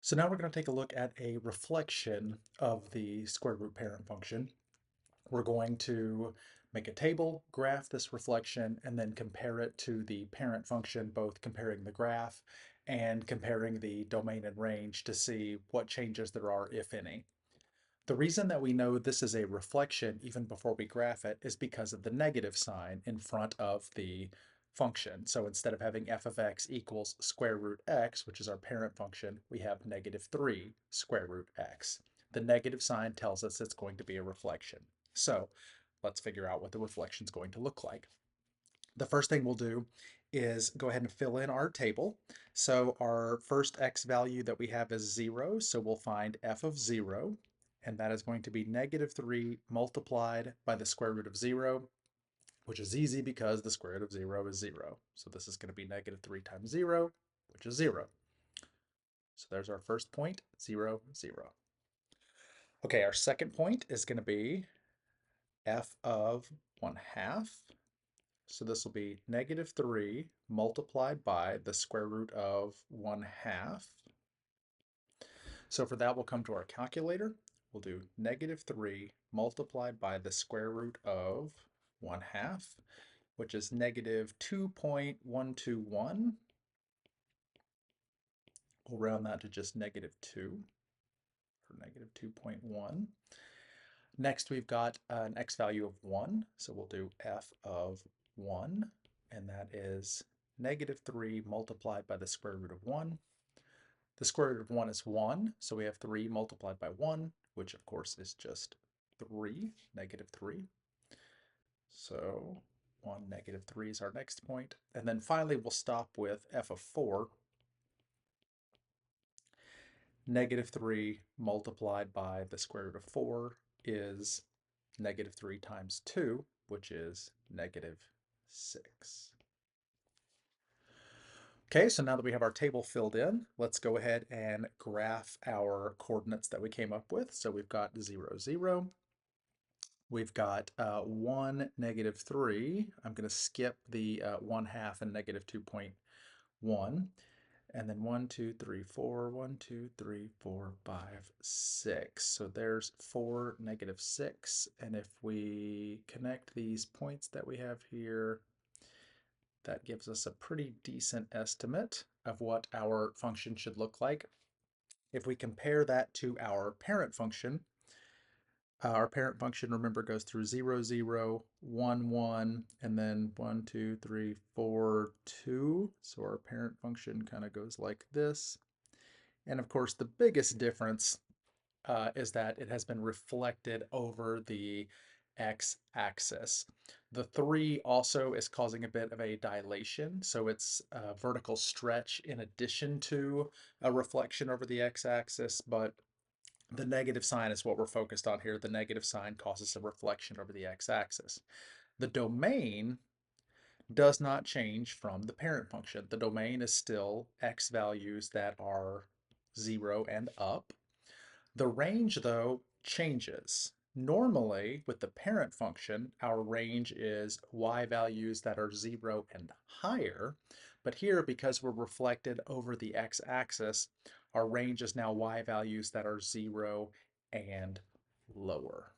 So now we're going to take a look at a reflection of the square root parent function. We're going to make a table, graph this reflection, and then compare it to the parent function, both comparing the graph and comparing the domain and range to see what changes there are, if any. The reason that we know this is a reflection even before we graph it is because of the negative sign in front of the function. So instead of having f of x equals square root x, which is our parent function, we have -3 square root x. The negative sign tells us it's going to be a reflection. So let's figure out what the reflection is going to look like. The first thing we'll do is go ahead and fill in our table. So our first x value that we have is 0, so we'll find f of 0, and that is going to be -3 multiplied by the square root of 0, which is easy because the square root of 0 is 0. So this is going to be -3 times 0, which is 0. So there's our first point, 0, 0. Okay, our second point is going to be f of 1/2. So this will be -3 multiplied by the square root of 1/2. So for that, we'll come to our calculator. We'll do -3 multiplied by the square root of 1/2, which is -2.121. We'll round that to just -2 for -2.1. Next, we've got an x value of 1, so we'll do f of 1, and that is -3 multiplied by the square root of 1. The square root of 1 is 1, so we have 3 multiplied by 1, which of course is just 3, -3. So 1, -3 is our next point. And then finally, we'll stop with f of 4. -3 multiplied by the square root of 4 is -3 times 2, which is -6. Okay, so now that we have our table filled in, let's go ahead and graph our coordinates that we came up with. So we've got 0, 0. We've got 1, -3. I'm going to skip the 1/2 and -2.1. And then 1, 2, 3, 4, 1, 2, 3, 4, 5, 6. So there's 4, -6. And if we connect these points that we have here, that gives us a pretty decent estimate of what our function should look like. If we compare that to our parent function, remember, goes through 0, 0, 1, 1, and then 1, 2, 3, 4, 2. So our parent function kind of goes like this. And of course, the biggest difference is that it has been reflected over the x-axis. The 3 also is causing a bit of a dilation, so it's a vertical stretch in addition to a reflection over the x-axis, but the negative sign is what we're focused on here. The negative sign causes a reflection over the x-axis. The domain does not change from the parent function. The domain is still x values that are 0 and up. The range, though, changes. Normally, with the parent function, our range is y values that are 0 and higher, but here, because we're reflected over the x-axis, our range is now y values that are 0 and lower.